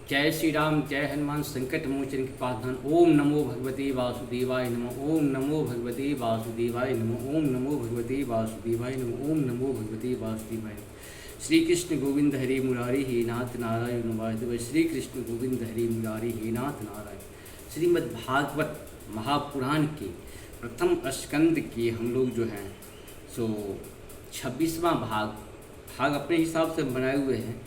जय श्री राम, जय हनुमान संकट मोचन कृपाधान। ओम नमो भगवते वासुदेवाय नमः। ओम नमो भगवते वासुदेवाय नमः। ओम नमो भगवते वासुदेवाय नमः। ओम नमो भगवते वासुदेवाय नमः। श्री कृष्ण गोविंद हरे मुरारी हे नाथ नारायण वासुदेव। श्री कृष्ण गोविंद हरे मुरारी हे नाथ नारायण। श्रीमद् भागवत महापुराण के प्रथम स्कंद के हम लोग जो हैं सो 26वां भाग अपने हिसाब से बनाए हुए हैं।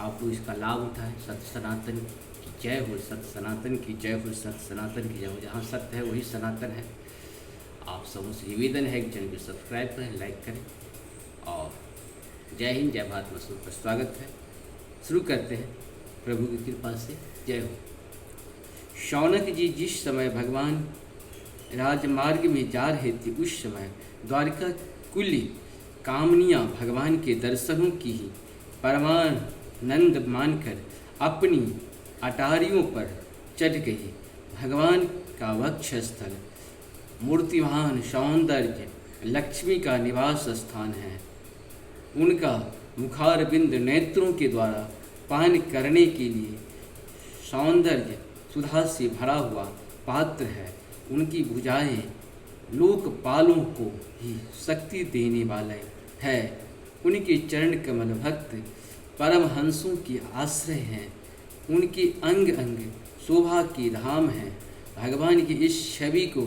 आप लोग इसका लाभ उठाएं। सत्य सनातन की जय हो, सत्य सनातन की जय हो, सत्य सनातन की जय हो। जहाँ सत्य है वही सनातन है। आप सबों से निवेदन है कि चैनल को सब्सक्राइब करें, लाइक करें और जय हिंद, जय भारत। वसुर पर स्वागत है। शुरू करते हैं प्रभु की कृपा से। जय हो। शौनक जी जिस समय भगवान राजमार्ग में जा रहे थे उस समय द्वारिका कुली कामनियाँ भगवान के दर्शनों की ही परमानंद मानकर अपनी अटारियों पर चढ़ गई। भगवान का वक्षस्थल मूर्तिवान सौंदर्य लक्ष्मी का निवास स्थान है। उनका मुखारबिंद नेत्रों के द्वारा पान करने के लिए सौंदर्य सुधा से भरा हुआ पात्र है। उनकी भुजाएं लोकपालों को ही शक्ति देने वाले है। उनके चरण कमल भक्त परमहंसों की आश्रय हैं। उनके अंग अंग शोभा की धाम है। भगवान की इस छवि को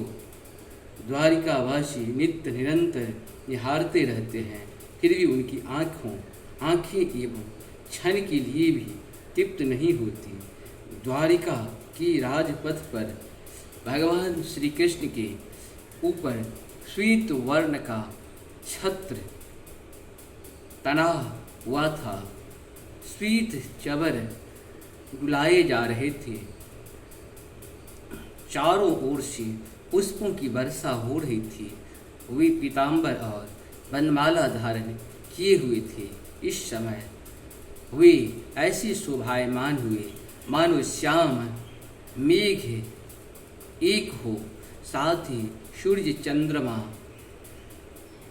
द्वारिकावासी नित्य निरंतर निहारते रहते हैं। फिर भी उनकी आँखें एवं क्षण के लिए भी तृप्त नहीं होती। द्वारिका की राजपथ पर भगवान श्री कृष्ण के ऊपर श्वेत वर्ण का छत्र तना हुआ था। श्वेत चबर डुलाए जा रहे थे। चारों ओर से पुष्पों की वर्षा हो रही थी। वे पीताम्बर और वनमाला धारण किए हुए थे। इस समय वे ऐसे शोभायमान हुए मानो श्याम मेघ एक हो, साथ ही सूर्य चंद्रमा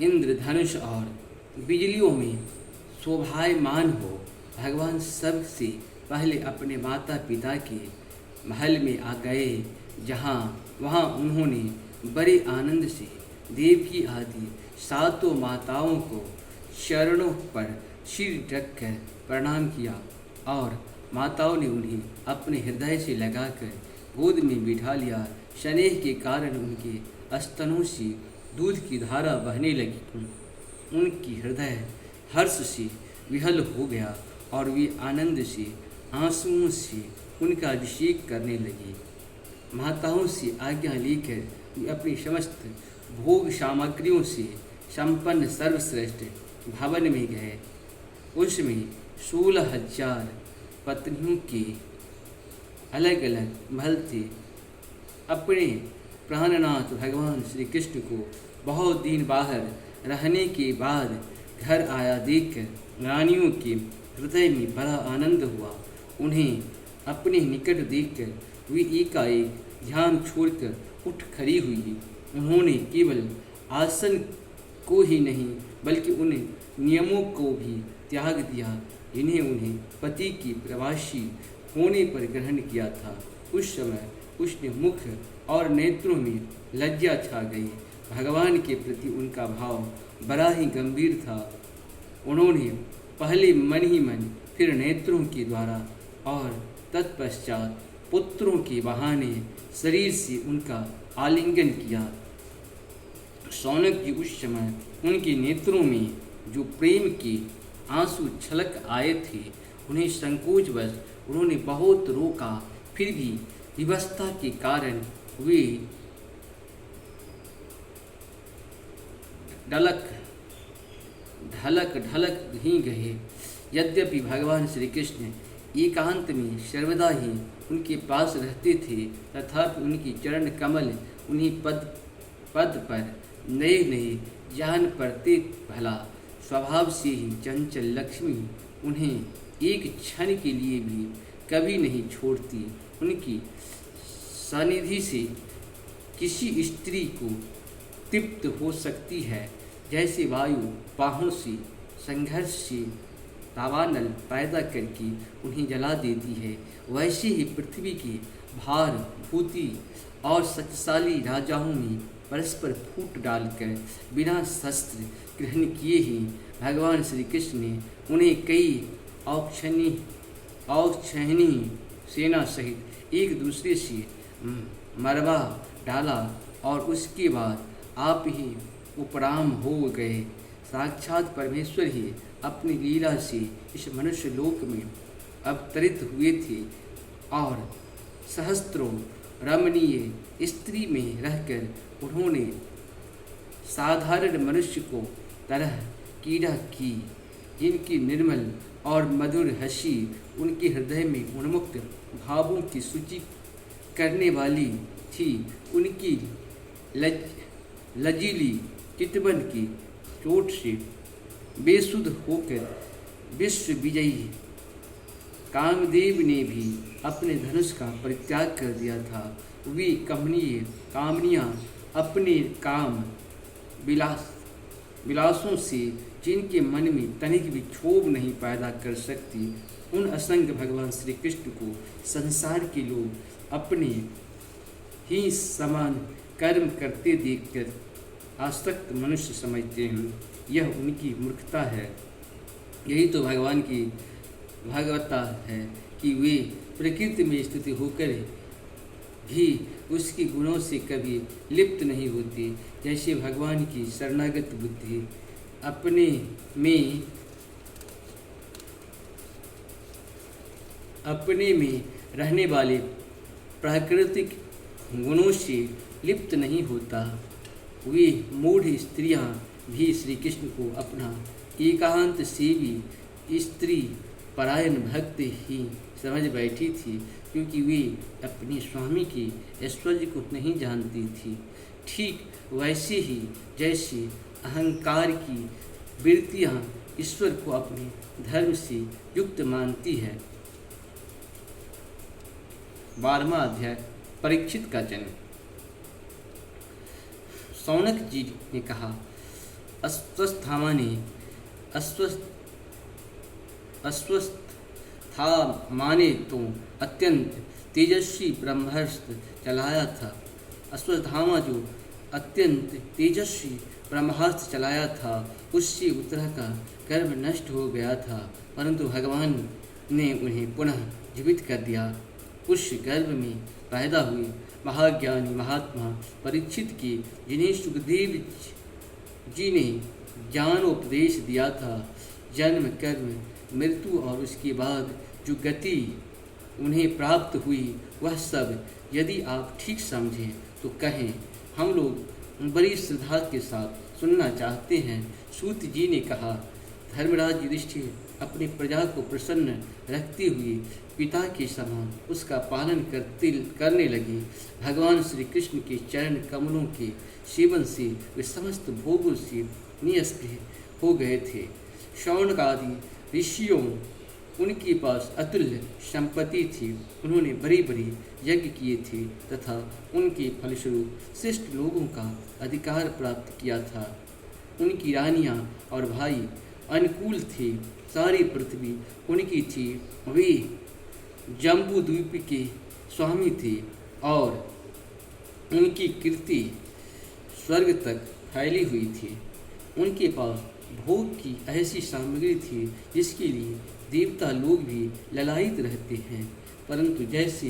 इंद्रधनुष और बिजलियों में शोभायमान हो। भगवान सबसे पहले अपने माता पिता के महल में आ गए। वहाँ उन्होंने बड़े आनंद से देवकी आदि सातों माताओं को चरणों पर सिर रखकर प्रणाम किया और माताओं ने उन्हें अपने हृदय से लगाकर गोद में बिठा लिया। स्नेह के कारण उनके स्तनों से दूध की धारा बहने लगी। उनकी हृदय हर्ष से विहल हो गया और वे आनंद से आंसुओं से उनका अभिषेक करने लगी। माताओं से आज्ञा लेकर वे अपनी समस्त भोग सामग्रियों से संपन्न सर्वश्रेष्ठ भवन में गए। उसमें 16,000 पत्नियों के अलग अलग महल थे। अपने प्राणनाथ भगवान श्री कृष्ण को बहुत दिन बाहर रहने के बाद घर आया देखकर रानियों के हृदय में बड़ा आनंद हुआ। उन्हें अपने निकट देखकर वे एकाएक ध्यान छोड़कर उठ खड़ी हुई। उन्होंने केवल आसन को ही नहीं बल्कि उन नियमों को भी त्याग दिया जिन्हें उन्हें पति की प्रवासी होने पर ग्रहण किया था। उस समय उसने मुख और नेत्रों में लज्जा छा गई। भगवान के प्रति उनका भाव बड़ा ही गंभीर था। उन्होंने पहले मन ही मन, फिर नेत्रों के द्वारा और तत्पश्चात पुत्रों के बहाने शरीर से उनका आलिंगन किया। शौनक जी उस समय उनके नेत्रों में जो प्रेम के आंसू छलक आए थे, उन्हें संकोचवश उन्होंने बहुत रोका। फिर भी विवशता के कारण वे ढलक ही गए। यद्यपि भगवान श्री कृष्ण एकांत में सर्वदा ही उनके पास रहते थे, तथापि उनकी चरण कमल उन्हीं पद पर नए नए जान पड़ते। भला स्वभाव से ही चंचल लक्ष्मी उन्हें एक क्षण के लिए भी कभी नहीं छोड़ती। उनकी सानिधि से किसी स्त्री को तृप्त हो सकती है जैसे वायु बाहों से संघर्ष से दावानल पैदा करके उन्हें जला देती है, वैसे ही पृथ्वी की भार भूति और शक्तिशाली राजाओं में परस्पर फूट डालकर बिना शस्त्र ग्रहण किए ही भगवान श्री कृष्ण ने उन्हें कई औक्षणीय सेना सहित एक दूसरे से मरवा डाला और उसके बाद आप ही उपराम हो गए। साक्षात परमेश्वर ही अपनी लीला से इस मनुष्य लोक में अवतरित हुए थे और सहस्त्रों रमणीय स्त्री में रहकर उन्होंने साधारण मनुष्य को तरह कीड़ा की, जिनकी निर्मल और मधुर हंसी उनके हृदय में उन्मुक्त भावों की सूची करने वाली थी। उनकी लजीली चितवन की चोट से बेसुध होकर विश्व विजयी कामदेव ने भी अपने धनुष का परित्याग कर दिया था। वे कामनियाँ अपने काम विलासों से जिनके मन में तनिक भी क्षोभ नहीं पैदा कर सकती, उन असंख्य भगवान श्री कृष्ण को संसार के लोग अपने ही समान कर्म करते देखकर आसक्त मनुष्य समझते हैं। यह उनकी मूर्खता है। यही तो भगवान की भागवता है कि वे प्रकृति में स्थित होकर भी उसके गुणों से कभी लिप्त नहीं होती। जैसे भगवान की शरणागत बुद्धि अपने में रहने वाले प्राकृतिक गुणों से लिप्त नहीं होता। वे मूढ़ स्त्रियां भी श्री कृष्ण को अपना एकांत सेवी स्त्री परायण भक्त ही समझ बैठी थी, क्योंकि वे अपने स्वामी के ऐश्वर्य को नहीं जानती थी। ठीक वैसे ही जैसे अहंकार की वृत्तियां ईश्वर को अपने धर्म से युक्त मानती है। 12वां अध्याय परीक्षित का जन्म। शौनक जी ने कहा, अस्वस्थामा ने अस्वस्थामा ने तो अत्यंत तेजस्वी ब्रह्मास्त्र चलाया था। अस्वस्थामा जो अत्यंत तेजस्वी ब्रह्मास्त्र चलाया था, उससे उत्तरा का गर्भ नष्ट हो गया था, परंतु भगवान ने उन्हें पुनः जीवित कर दिया। उस गर्भ में पैदा हुए महाज्ञानी महात्मा परीक्षित की, जिन्हें सुखदेव जी ने ज्ञानोपदेश दिया था, जन्म कर्म मृत्यु और उसके बाद जो गति उन्हें प्राप्त हुई, वह सब यदि आप ठीक समझें तो कहें। हम लोग बड़ी श्रद्धा के साथ सुनना चाहते हैं। सूत जी ने कहा, धर्मराज युधिष्ठिर अपनी प्रजा को प्रसन्न रखते हुए पिता के समान उसका पालन करने लगे। भगवान श्री कृष्ण के चरण कमलों के सेवन से वे समस्त भोगों से निस्पृह हो गए थे। शौनक आदि ऋषियों उनके पास अतुल्य संपत्ति थी। उन्होंने बड़ी बड़ी यज्ञ किए थे तथा उनके फलस्वरूप श्रेष्ठ लोगों का अधिकार प्राप्त किया था। उनकी रानियां और भाई अनुकूल थे। सारी पृथ्वी उनकी थी। वे जम्बू द्वीप के स्वामी थे और उनकी कीर्ति स्वर्ग तक फैली हुई थी। उनके पास भोग की ऐसी सामग्री थी जिसके लिए देवता लोग भी ललायित रहते हैं, परंतु जैसे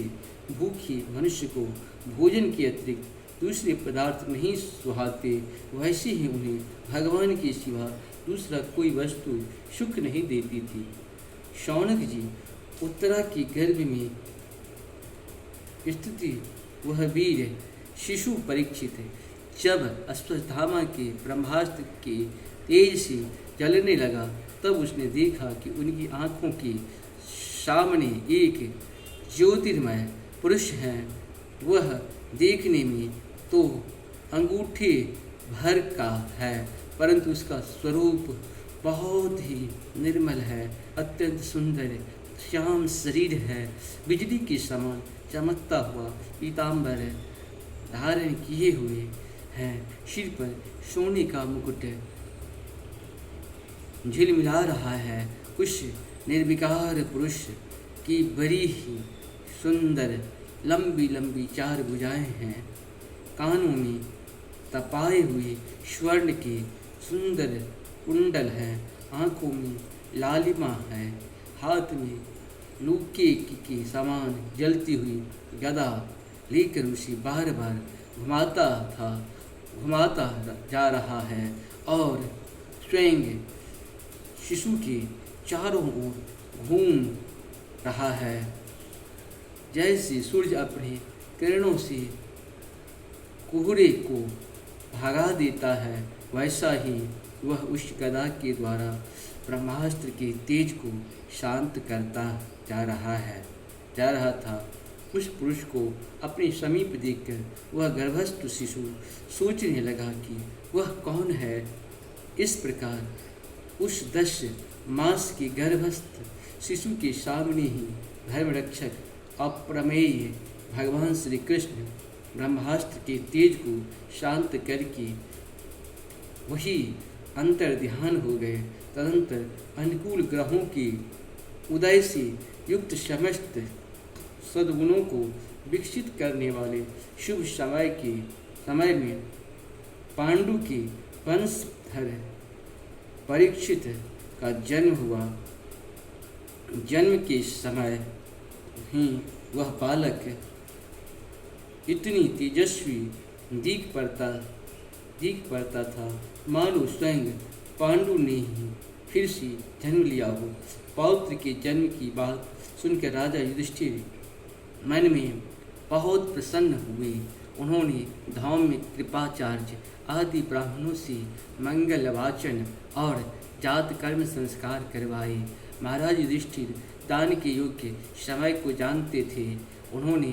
भूखे मनुष्य को भोजन के अतिरिक्त दूसरे पदार्थ नहीं सुहाते, वैसे ही उन्हें भगवान के सिवा दूसरा कोई वस्तु सुख नहीं देती थी। शौनक जी उत्तरा के गर्भ में स्थित वह वीर शिशु परीक्षित जब अश्वत्थामा के ब्रह्मास्त्र के तेज से जलने लगा, तब उसने देखा कि उनकी आँखों के सामने एक ज्योतिर्मय पुरुष है। वह देखने में तो अंगूठे भर का है, परंतु उसका स्वरूप बहुत ही निर्मल है। अत्यंत सुंदर श्याम शरीर है। बिजली के समान चमकता हुआ पीताम्बर धारण किए हुए हैं। सिर पर सोने का मुकुट झिलमिला रहा है उस निर्विकार पुरुष की बड़ी ही सुंदर लंबी लंबी 4 भुजाएं हैं। कानों में तपाए हुए स्वर्ण के सुंदर कुंडल हैं। आँखों में लालिमा है। हाथ में लूके के समान जलती हुई गदा लेकर उसे बार बार घुमाता जा रहा है और स्वयं शिशु के चारों ओर घूम रहा है। जैसे सूर्य अपने किरणों से कोहरे को भगा देता है, वैसा ही वह उस गदा के द्वारा ब्रह्मास्त्र के तेज को शांत करता जा रहा था। उस पुरुष को अपने समीप देखकर वह गर्भस्थ शिशु सोचने लगा कि वह कौन है। इस प्रकार उस 10 मास के गर्भस्थ शिशु के सामने ही धर्मरक्षक अप्रमेय भगवान श्री कृष्ण ब्रह्मास्त्र के तेज को शांत करके वही अंतर्ध्यान हो गए। तदंतर अनुकूल ग्रहों के उदय से युक्त समस्त सद्गुणों को विकसित करने वाले शुभ समय में पांडु के वंशधर परीक्षित का जन्म हुआ। जन्म के समय ही वह बालक इतनी तेजस्वी दिख पड़ता था मानो स्वयं पांडु ने ही फिर से जन्म लिया हो। पौत्र के जन्म की बात सुनकर राजा युधिष्ठिर मन में बहुत प्रसन्न हुए। उन्होंने धाम में कृपाचार्य आदि ब्राह्मणों से मंगल वाचन और जात कर्म संस्कार करवाए। महाराज युधिष्ठिर दान के योग्य समय को जानते थे। उन्होंने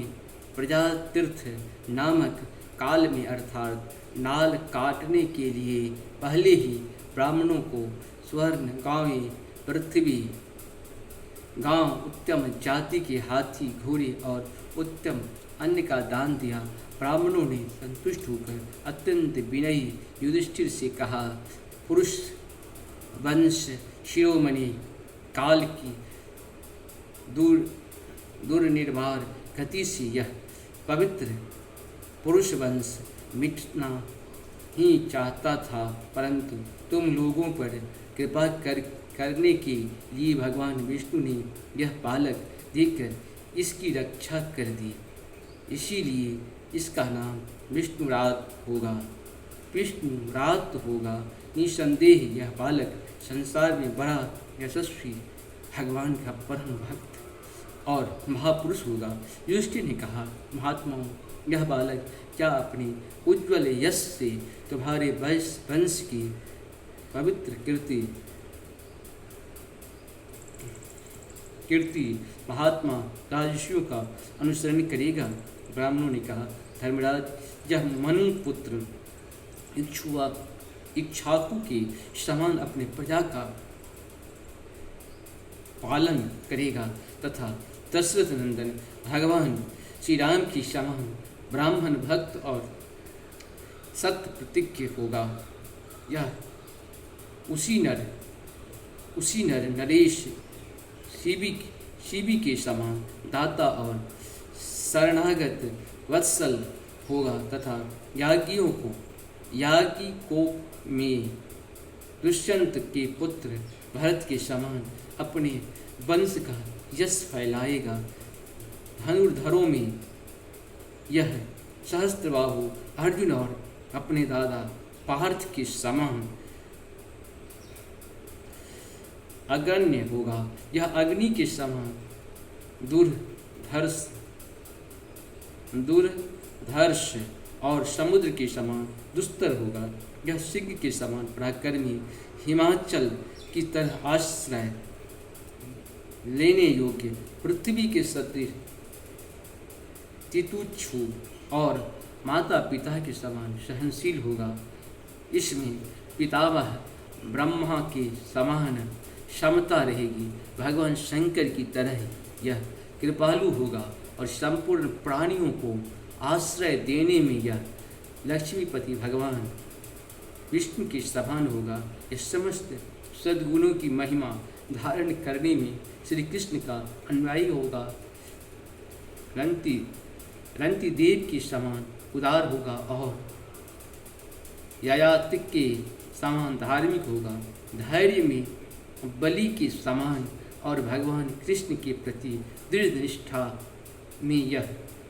प्रजातीर्थ नामक काल में अर्थात नाल काटने के लिए पहले ही ब्राह्मणों को स्वर्ण गांवें पृथ्वी गांव उत्तम जाति के हाथी घोड़े और उत्तम अन्न का दान दिया। ब्राह्मणों ने संतुष्ट होकर अत्यंत विनयी युधिष्ठिर से कहा, पुरुष वंश शिरोमणि काल की दुर्निर्वार गति से यह पवित्र पुरुष वंश मिटना ही चाहता था, परंतु तुम लोगों पर कृपा करने के लिए भगवान विष्णु ने यह बालक देखकर इसकी रक्षा कर दी। इसीलिए इसका नाम विष्णुरात होगा। निसंदेह यह बालक संसार में बड़ा यशस्वी भगवान का परम भक्त और महापुरुष होगा। युधिष्ठिर ने कहा, महात्माओं, यह बालक क्या अपने उज्ज्वल यश से तुम्हारे वंश की पवित्र कीर्ति महात्मा राजर्षियों का अनुसरण करेगा। ब्राह्मणों ने कहा, धर्मराज, यह मनु पुत्र इक्ष्वाकु के समान अपने प्रजा का पालन करेगा तथा दशरथ नंदन भगवान श्री राम की समान ब्राह्मण भक्त और सत्य प्रतिज्ञ होगा। यह उसी नर नरेश शिवी के समान दाता और शरणागत वत्सल होगा तथा याज्ञिकों में दुष्यंत के पुत्र भरत के समान अपने वंश का यश फैलाएगा। धनुर्धरों में यह सहस्त्रबाहु अर्जुन और अपने दादा पार्थ के समान अग्रण्य होगा। यह अग्नि के समान दूरधर्ष और समुद्र के समान दुस्तर होगा। यह सिंह के समान पराक्रमी हिमाचल की तरह आश्रय लेने योग्य पृथ्वी के सदृश तितुच्छु और माता पिता के समान सहनशील होगा। इसमें पितामह ब्रह्मा के समान क्षमता रहेगी। भगवान शंकर की तरह यह कृपालु होगा और संपूर्ण प्राणियों को आश्रय देने में यह लक्ष्मीपति भगवान विष्णु के समान होगा। यह समस्त सद्गुणों की महिमा धारण करने में श्री कृष्ण का अनुयायी होगा, रंती देव के समान उदार होगा और यायातिक के समान धार्मिक होगा, धैर्य में बलि के समान और भगवान कृष्ण के प्रति दृढ़ निष्ठा में यह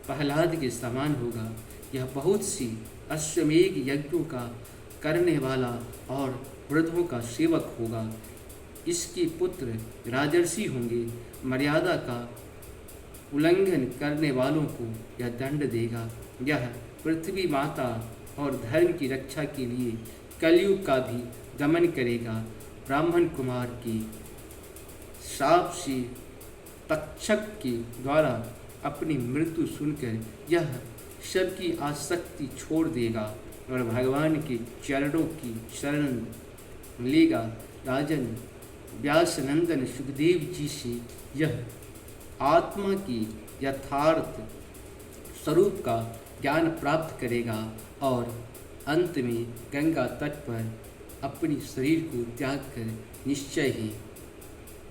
प्रहलाद के समान होगा। यह बहुत सी अश्वमेघ यज्ञों का करने वाला और वृद्धों का सेवक होगा। इसके पुत्र राजर्षि होंगे। मर्यादा का उल्लंघन करने वालों को यह दंड देगा। यह पृथ्वी माता और धर्म की रक्षा के लिए कलयुग का भी दमन करेगा। ब्राह्मण कुमार की शाप से तक्षक के द्वारा अपनी मृत्यु सुनकर यह सबकी आसक्ति छोड़ देगा और भगवान के चरणों की शरण लेगा। राजन व्यासनंदन सुखदेव जी से यह आत्मा की यथार्थ स्वरूप का ज्ञान प्राप्त करेगा और अंत में गंगा तट पर अपनी शरीर को त्याग कर निश्चय ही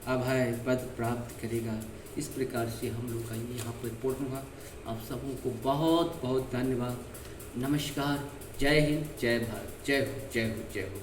अभय पद प्राप्त करेगा। इस प्रकार से हम लोग का यहाँ पर पूर्ण हुआ। आप सबों को बहुत बहुत धन्यवाद। नमस्कार। जय हिंद, जय भारत, जय हो, जय हो, जय हो।